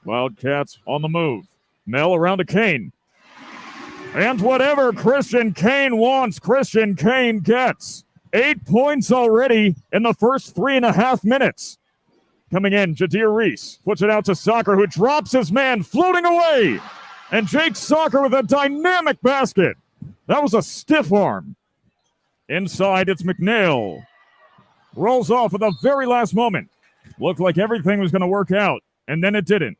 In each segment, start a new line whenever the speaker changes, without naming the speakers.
Wildcats on the move. Mel around to Kane. And whatever Christian Kane wants, Christian Kane gets. 8 points already in the first 3.5 minutes. Coming in, Jadir Reese puts it out to Soccer, who drops his man, floating away. And Jake Soccer with a dynamic basket. That was a stiff arm. Inside, it's McNeil. Rolls off at the very last moment. Looked like everything was going to work out, and then it didn't.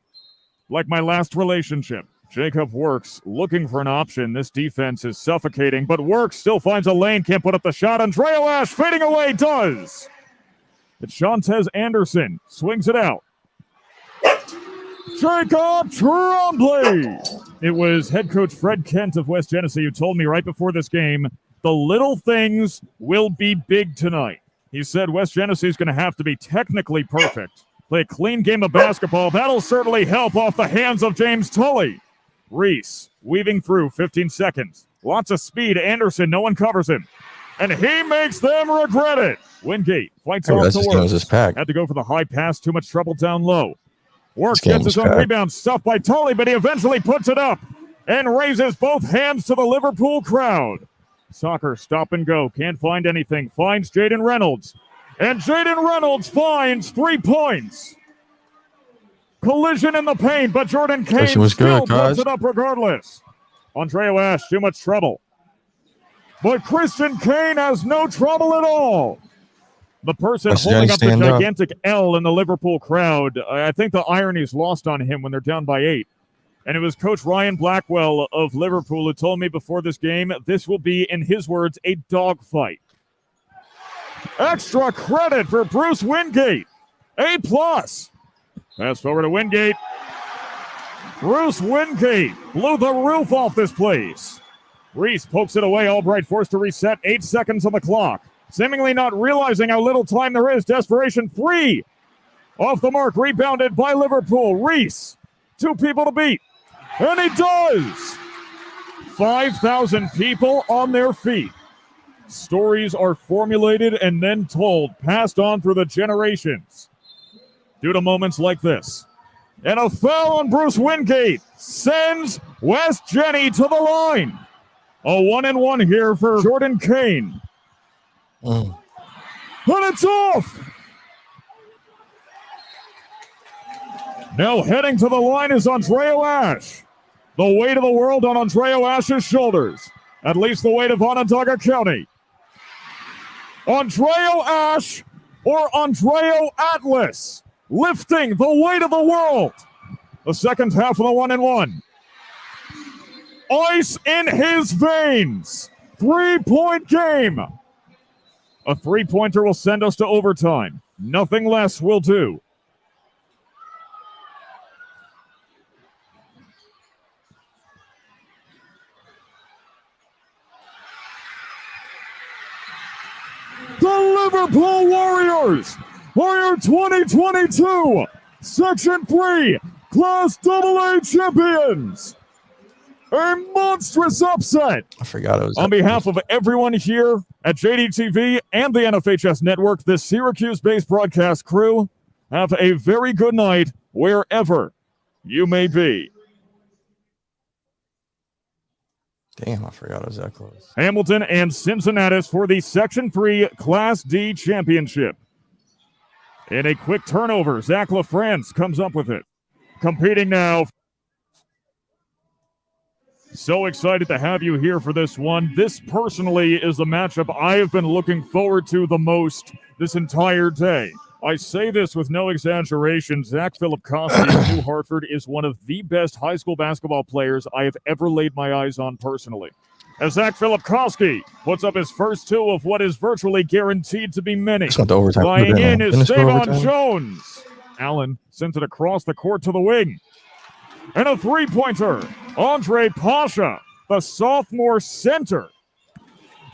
Like my last relationship. Jacob Works looking for an option. This defense is suffocating, but Works still finds a lane, can't put up the shot. Andrea Ash fading away, does. It's Shantez Anderson, swings it out. Jacob Tremblay. It was head coach Fred Kent of West Genesee who told me right before this game, the little things will be big tonight. He said West Genesee is going to have to be technically perfect. Play a clean game of basketball. That'll certainly help off the hands of James Tully. Reese weaving through 15 seconds. Lots of speed. Anderson, no one covers him. And he makes them regret it. Wingate fights off to Works. Had to go for the high pass. Too much trouble down low. Works gets his own rebound. Stuffed by Tully, but he eventually puts it up and raises both hands to the Liverpool crowd. Soccer stop and go. Can't find anything. Finds Jaden Reynolds. And Jaden Reynolds finds 3 points. Collision in the paint, but Jordan Kane still puts it up regardless. Andrea Ash, too much trouble. But Christian Kane has no trouble at all. The person holding up the gigantic L in the Liverpool crowd, I think the irony is lost on him when they're down by 8. And it was Coach Ryan Blackwell of Liverpool who told me before this game, this will be, in his words, a dogfight. Extra credit for Bruce Wingate. A+. Fast forward to Wingate. Bruce Wingate blew the roof off this place. Reese pokes it away. Albright forced to reset. 8 seconds on the clock. Seemingly not realizing how little time there is. Desperation 3. Off the mark. Rebounded by Liverpool. Reese. 2 people to beat. And he does. 5,000 people on their feet. Stories are formulated and then told, passed on through the generations. Due to moments like this. And a foul on Bruce Wingate sends West Genny to the line. A 1-and-1 here for Jordan Kane. And it's off. Now heading to the line is Andreo Ash. The weight of the world on Andreo Ash's shoulders. At least the weight of Onondaga County. Andreo Ash or Andreo Atlas lifting the weight of the world. The second half of the 1-1. Ice in his veins. 3-point game. A 3-pointer will send us to overtime. Nothing less will do. The Liverpool Warriors are your 2022 Section 3 Class AA champions. A monstrous upset.
I forgot it was.
On behalf of everyone here at JDTV and the NFHS Network, the Syracuse-based broadcast crew, have a very good night wherever you may be.
Damn, I forgot it was that close.
Hamilton and Cincinnatus for the Section 3 Class D championship. In a quick turnover, Zach LaFrance comes up with it. Competing now. So excited to have you here for this one. This personally is a matchup I have been looking forward to the most this entire day. I say this with no exaggeration. Zach Filipkowski of New Hartford is one of the best high school basketball players I have ever laid my eyes on personally. As Zach Filipkowski puts up his first two of what is virtually guaranteed to be many. Flying in is Stavon Jones. Allen sends it across the court to the wing. And a three-pointer. Andre Pasha, the sophomore center.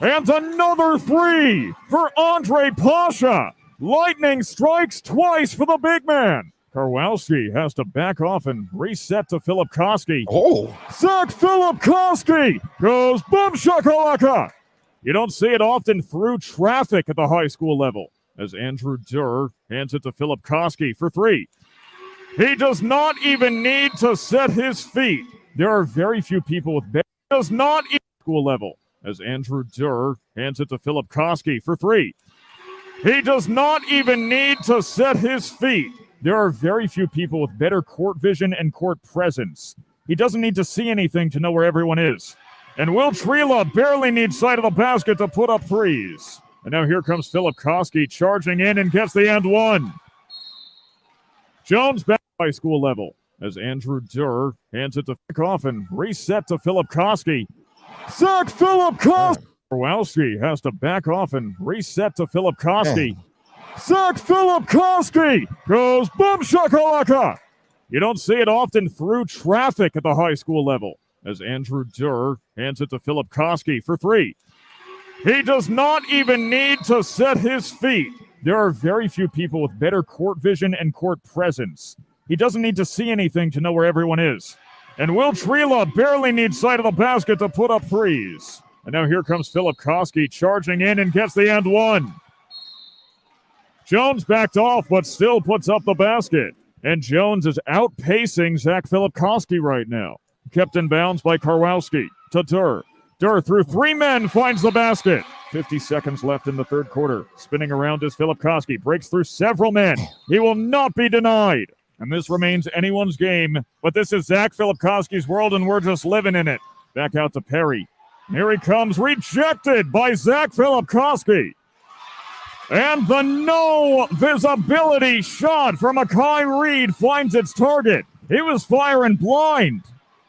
And another three for Andre Pasha. Lightning strikes twice for the big man. Karwowski has to back off and reset to Filipkowski.
Oh.
Zach Filipkowski goes boom shakalaka. You don't see it often through traffic at the high school level. As Andrew Durr hands it to Filipkowski for three. He does not even need to set his feet. There are very few people with does not even school level. As Andrew Durr hands it to Filipkowski for three. He does not even need to set his feet. There are very few people with better court vision and court presence. He doesn't need to see anything to know where everyone is. And Will Trela barely needs sight of the basket to put up threes. And now here comes Filipkowski charging in and gets the end one. Jones back high school level as Andrew Durr hands it to off and reset to Filipkowski. Zach Filipkowski. Karwowski has to back off and reset to Filipkowski. Zach Filipkowski goes boom shakalaka. You don't see it often through traffic at the high school level as Andrew Durr hands it to Filipkowski for three. He does not even need to set his feet. There are very few people with better court vision and court presence. He doesn't need to see anything to know where everyone is. And Will Trela barely needs sight of the basket to put up threes. And now here comes Filipkowski charging in and gets the end one. Jones backed off, but still puts up the basket. And Jones is outpacing Zach Filipkowski right now. Kept in bounds by Karwowski to Durr. Durr through three men finds the basket. 50 seconds left in the third quarter. Spinning around is Filipkowski. Breaks through several men. He will not be denied. And this remains anyone's game. But this is Zach Filipkowski's world, and we're just living in it. Back out to Perry. Here he comes, rejected by Zach Filipkowski. And the no visibility shot from Akai Reed finds its target. He was firing blind.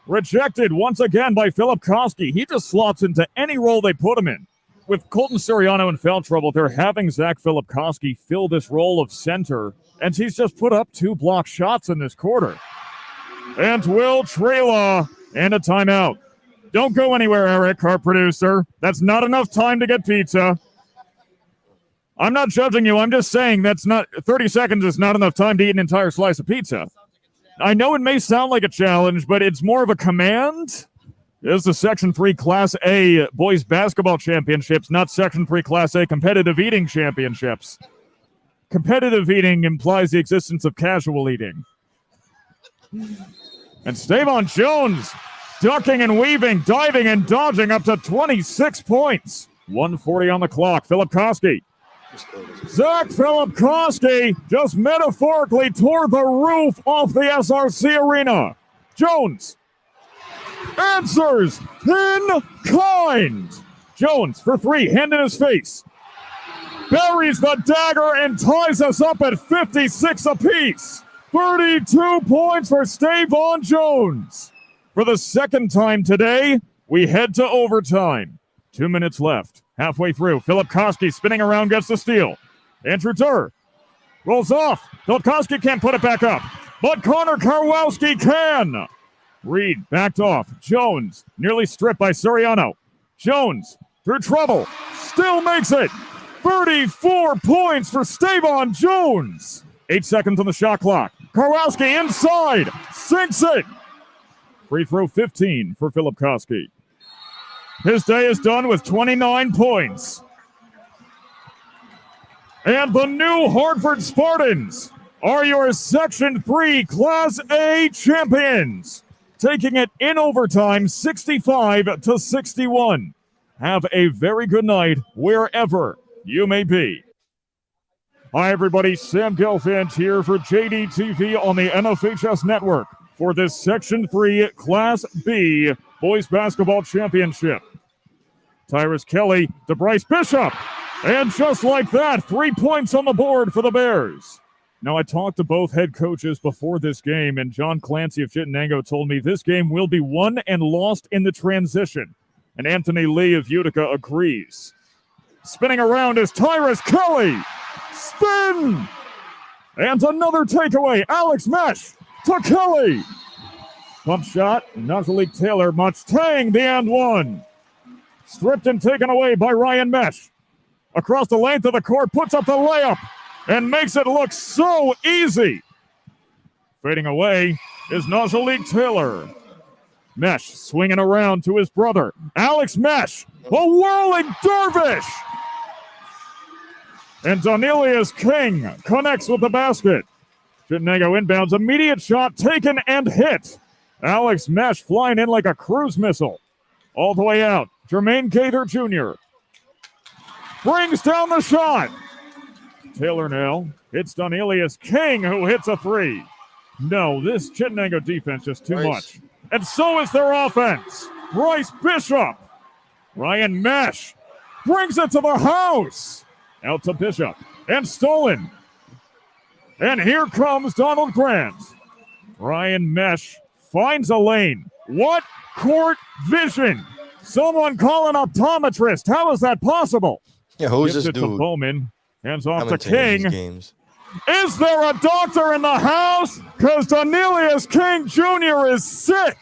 Rejected once again by Filipkowski. He just slots into any role they put him in. With Colton Soriano in foul trouble, they're having Zach Filipkowski fill this role of center, and he's just put up two block shots in this quarter. And Will Trela and a timeout. Don't go anywhere, Eric, our producer. That's not enough time to get pizza. I'm not judging you. I'm just saying that's not 30 seconds is not enough time to eat an entire slice of pizza. I know it may sound like a challenge, but it's more of a command. This is the Section 3 Class A Boys Basketball Championships, not Section 3 Class A Competitive Eating Championships. Competitive eating implies the existence of casual eating. And Stavon Jones ducking and weaving, diving and dodging up to 26 points. 1:40 on the clock. Filipkowski Zach Filipkowski just metaphorically tore the roof off the SRC arena. Jones answers in kind. Jones for three, hand in his face. Buries the dagger and ties us up at 56 apiece. 32 points for Stavon Jones. For the second time today, we head to overtime. 2 minutes left. Halfway through, Filipkowski spinning around gets the steal. Andrew Durr rolls off. Filipkowski can't put it back up, but Connor Karwowski can. Reed backed off. Jones nearly stripped by Suriano. Jones through trouble. Still makes it. 34 points for Stavon Jones. 8 seconds on the shot clock. Karwowski inside. Sinks it. Free throw 15 for Filipkowski. His day is done with 29 points. And the new Hartford Spartans are your Section 3 Class A champions. Taking it in overtime, 65-61. Have a very good night wherever you may be. Hi, everybody. Sam Gelfand here for JDTV on the NFHS Network for this Section 3 Class B Boys Basketball Championship. Tyrus Kelly to Bryce Bishop. And just like that, 3 points on the board for the Bears. Now, I talked to both head coaches before this game, and John Clancy of Chittenango told me this game will be won and lost in the transition. And Anthony Lee of Utica agrees. Spinning around is Tyrus Kelly. Spin! And another takeaway. Alex Mesh to Kelly. Pump shot. Nazalik Taylor Mach-Tang the and one. Stripped and taken away by Ryan Mesh. Across the length of the court, puts up the layup and makes it look so easy. Fading away is Nazalik Taylor. Mesh swinging around to his brother. Alex Mesh, a whirling dervish. And Donelius King connects with the basket. Chittenango inbounds, immediate shot taken and hit. Alex Mesh flying in like a cruise missile. All the way out, Jermaine Gaither Jr. brings down the shot. Taylor now hits Donelius King, who hits a three. No, this Chittenango defense is too much. And so is their offense. Bryce Bishop. Ryan Mesh brings it to the house. Out to Bishop. And stolen. And here comes Donald Grant. Ryan Mesh finds a lane. What court vision? Someone call an optometrist. How is that possible?
Yeah, who's
Gives
this
it
dude?
to Bowman. Hands off to
Commentating these
King.
games.
Is there a doctor in the house? Because Donelius King Jr. is sick.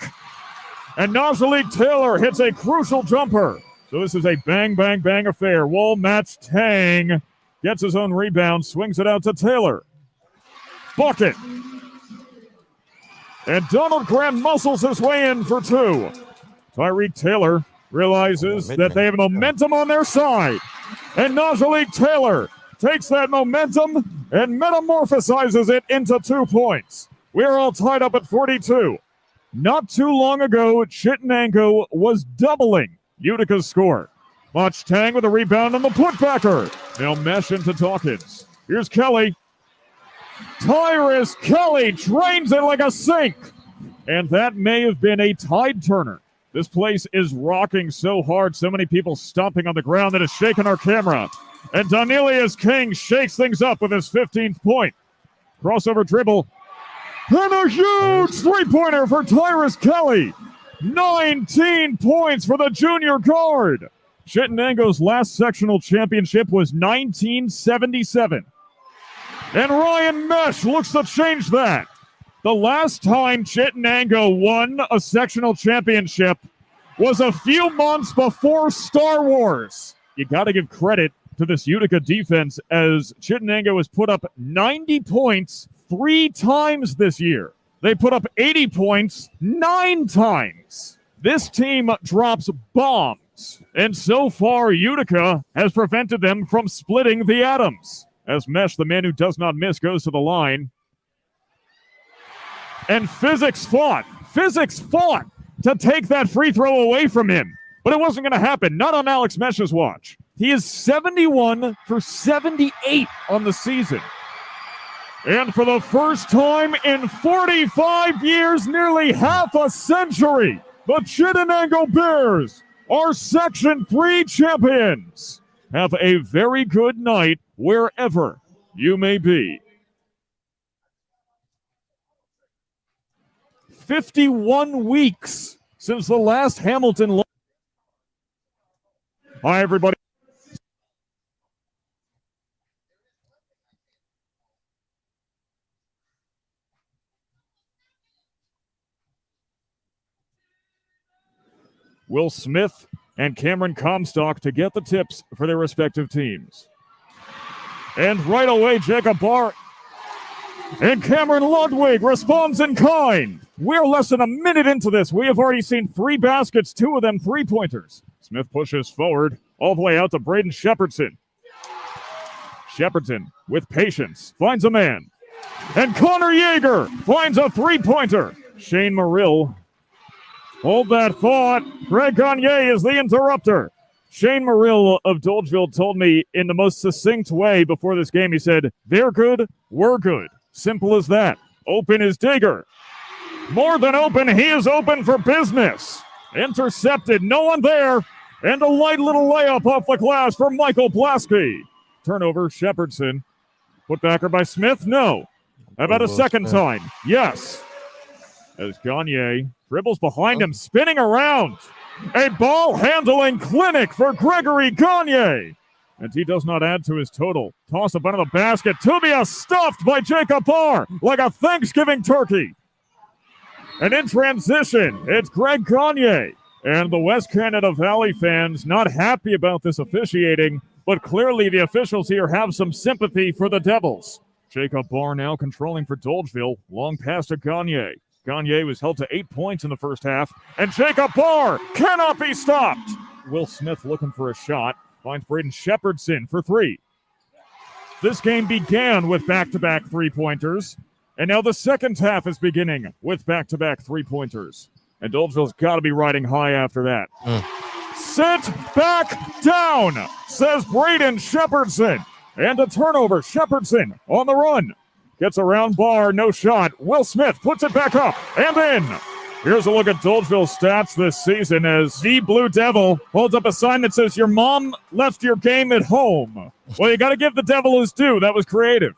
And Nazalik Taylor hits a crucial jumper. So this is a bang, bang, bang affair. Wall match Tang gets his own rebound, swings it out to Taylor. Bucket. And Donald Grant muscles his way in for two. Tyreek Taylor realizes that they have momentum on their side. And Nazalik Taylor takes that momentum and metamorphosizes it into 2 points. We are all tied up at 42. Not too long ago, Chittenango was doubling Utica's score. Mach-Tang with a rebound on the putbacker. Now Mesh into Dawkins. Here's Kelly. Tyrus Kelly drains it like a sink. And that may have been a tide turner. This place is rocking so hard, so many people stomping on the ground that it's shaking our camera. And Donelius King shakes things up with his 15th point. Crossover dribble. And a huge three-pointer for Tyrus Kelly. 19 points for the junior guard. Chittenango's last sectional championship was 1977. And Ryan Mesh looks to change that. The last time Chittenango won a sectional championship was a few months before Star Wars. You got to give credit to this Utica defense as Chittenango has put up 90 points 3 times this year. They put up 80 points 9 times. This team drops bombs, and so far Utica has prevented them from splitting the atoms. As Mesh, the man who does not miss, goes to the line. And Physics fought to take that free throw away from him. But it wasn't going to happen, not on Alex Mesh's watch. He is 71 for 78 on the season. And for the first time in 45 years, nearly half a century, the Chittenango Bears are Section 3 champions. Have a very good night wherever you may be. 51 weeks since the last Hamilton loss. Hi, everybody. Will Smith and Cameron Comstock to get the tips for their respective teams. And right away, Jacob Barr and Cameron Ludwig responds in kind. We're less than a minute into this. We have already seen 3 baskets, 2 of them three-pointers. Smith pushes forward all the way out to Braden Shepardson. Shepardson, with patience, finds a man. And Connor Yeager finds a three-pointer. Shane Merrill, hold that thought. Greg Gagne is the interrupter. Shane Merrill of Dolgeville told me in the most succinct way before this game, he said, they're good, we're good. Simple as that. Open is Digger. More than open, he is open for business. Intercepted, no one there. And a light little layup off the glass for Michael Blasky. Turnover, Shepardson. Put backer by Smith? No. How about a second time? Yes. As Gagne dribbles behind him, spinning around. A ball handling clinic for Gregory Gagne. And he does not add to his total. Toss up under the basket. Tubia stuffed by Jacob Barr like a Thanksgiving turkey. And in transition, it's Greg Gagne. And the West Canada Valley fans not happy about this officiating, but clearly the officials here have some sympathy for the Devils. Jacob Barr now controlling for Dolgeville. Long pass to Gagne. Gagne was held to 8 points in the first half. And Jacob Barr cannot be stopped. Will Smith looking for a shot. Finds Braden Shepardson for 3. This game began with back-to-back three-pointers. And now the second half is beginning with back-to-back three-pointers. And Dolgeville's got to be riding high after that. Sit back down, says Braden Shepardson. And a turnover. Shepardson on the run. Gets around Barr, no shot. Will Smith puts it back up and in. Here's a look at Dolgeville's stats this season as the Blue Devil holds up a sign that says, your mom left your game at home. Well, you got to give the Devil his due. That was creative.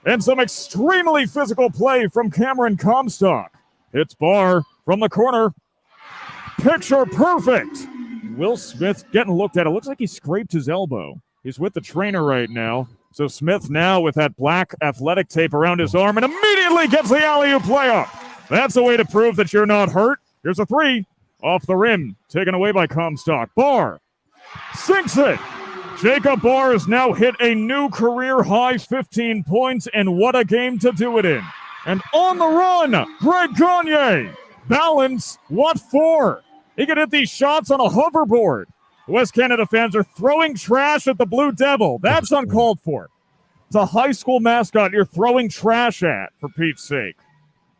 And some extremely physical play from Cameron Comstock. Hits Barr from the corner. Picture perfect. Will Smith getting looked at. It looks like he scraped his elbow. He's with the trainer right now. So Smith now with that black athletic tape around his arm and immediately gets the alley-oop layup. That's a way to prove that you're not hurt. Here's a 3. Off the rim. Taken away by Comstock. Barr sinks it. Jacob Barr has now hit a new career-high 15 points, and what a game to do it in. And on the run, Greg Gagne. Balance, what for? He can hit these shots on a hoverboard. West Canada fans are throwing trash at the Blue Devil. That's uncalled for. It's a high school mascot you're throwing trash at, for Pete's sake.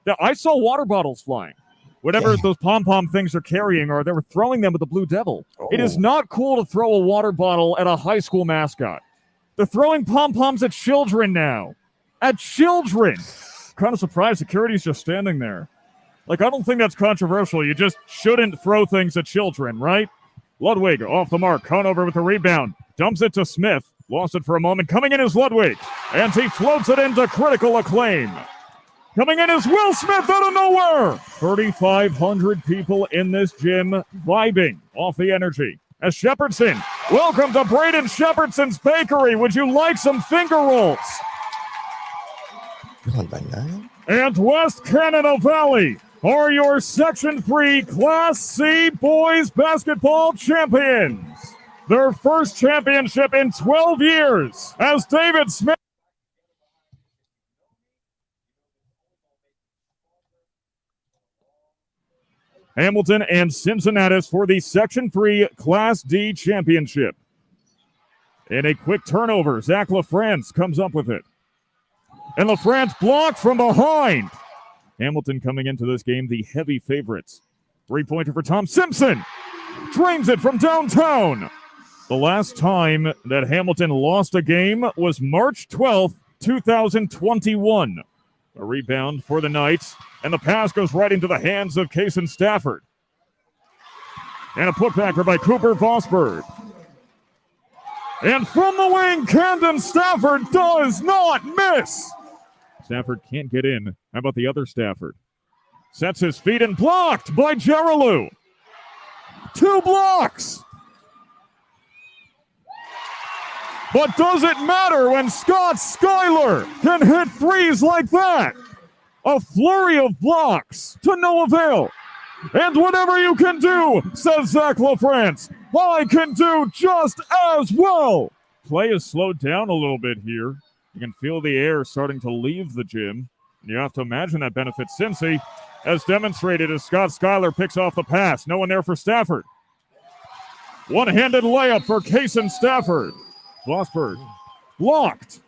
Now, I saw water bottles flying. Whatever those pom-pom things are carrying, or they were throwing them at the Blue Devil. Oh. It is not cool to throw a water bottle at a high school mascot. They're throwing pom-poms at children now. At children! Kind of surprised security's just standing there. Like, I don't think that's controversial. You just shouldn't throw things at children, right? Ludwig off the mark. Conover with the rebound. Dumps it to Smith. Lost it for a moment. Coming in is Ludwig. And he floats it into critical acclaim. Coming in is Will Smith out of nowhere. 3,500 people in this gym vibing off the energy. As Shepardson, welcome to Braden Shepardson's Bakery. Would you like some finger rolls? And West Canada Valley are your Section 3 Class C boys basketball champions. Their first championship in 12 years as David Smith. Hamilton and Cincinnatus for the Section 3 Class D championship. And a quick turnover. Zach LaFrance comes up with it. And LaFrance blocked from behind. Hamilton coming into this game the heavy favorites. Three-pointer for Tom Simpson. Drains it from downtown. The last time that Hamilton lost a game was March 12th, 2021. A rebound for the Knights, and the pass goes right into the hands of Kason Stafford. And a putbacker by Cooper Vosberg. And from the wing, Camden Stafford does not miss. Stafford can't get in. How about the other Stafford? Sets his feet and blocked by Jerilu. 2 blocks. But does it matter when Scott Schuyler can hit threes like that? A flurry of blocks to no avail. And whatever you can do, says Zach LaFrance, I can do just as well. Play is slowed down a little bit here. You can feel the air starting to leave the gym. And you have to imagine that benefits Cincy, as demonstrated as Scott Schuyler picks off the pass. No one there for Stafford. One-handed layup for Kason Stafford. Vosberg blocked.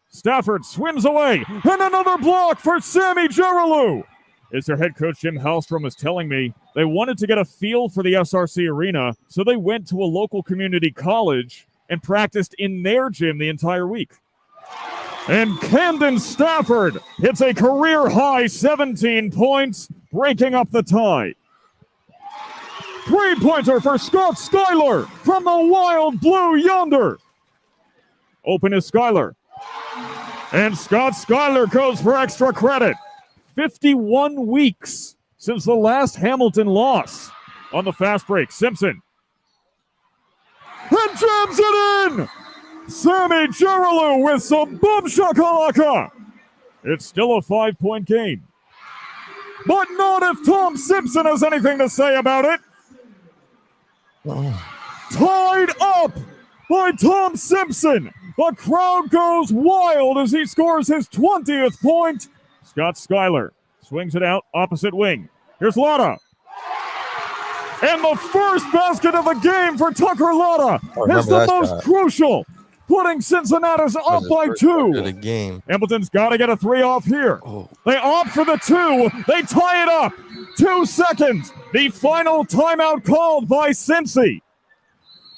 Stafford swims away, and another block for Sammy Jerilu. As their head coach Jim Hallstrom was telling me, they wanted to get a feel for the SRC arena, so they went to a local community college and practiced in their gym the entire week. And Camden Stafford hits a career-high 17 points, breaking up the tie. 3-pointer for Scott Schuyler from the Wild Blue yonder. Open is Schuyler. And Scott Schuyler goes for extra credit. 51 weeks since the last Hamilton loss. On the fast break, Simpson. And jams it in! Sammy Jerilu with some boom shakalaka. It's still a 5-point game. But not if Tom Simpson has anything to say about it. Tied up by Tom Simpson. The crowd goes wild as he scores his 20th point. Scott Schuyler swings it out, opposite wing. Here's Lotta. And the first basket of the game for Tucker Lotta is the most crucial, putting Cincinnati's up by 2.
The game.
Hamilton's got to get a 3 off here.
Oh.
They opt for the 2. They tie it up. 2 seconds. The final timeout called by Cincy.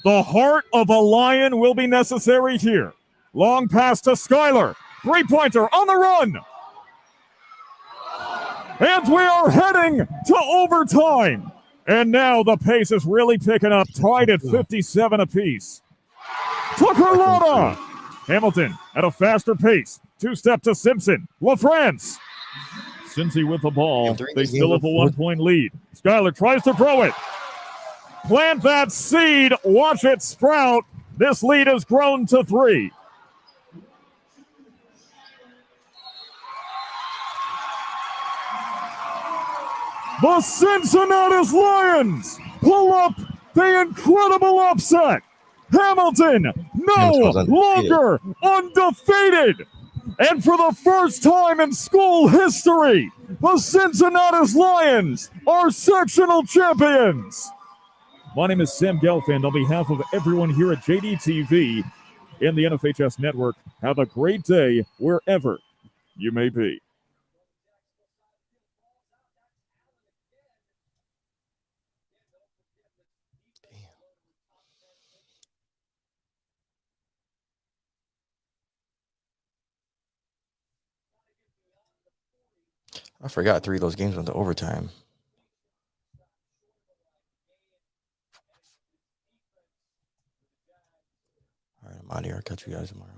The heart of a Lion will be necessary here. Long pass to Schuyler. 3-pointer on the run. And we are heading to overtime. And now the pace is really picking up, tied at 57 apiece. Tucker Lotta. Hamilton at a faster pace. 2-step to Simpson. LaFrance. Cincy with the ball. They still have a 1-point lead. Schuyler tries to throw it. Plant that seed. Watch it sprout. This lead has grown to 3. The Cincinnati Lions pull up the incredible upset. Hamilton no longer undefeated. And for the first time in school history, the Cincinnati Lions are sectional champions. My name is Sam Gelfand. On behalf of everyone here at JDTV and the NFHS Network, have a great day wherever you may be.
I forgot 3 of those games went to overtime. All right, I'm out of here. I'll catch you guys tomorrow.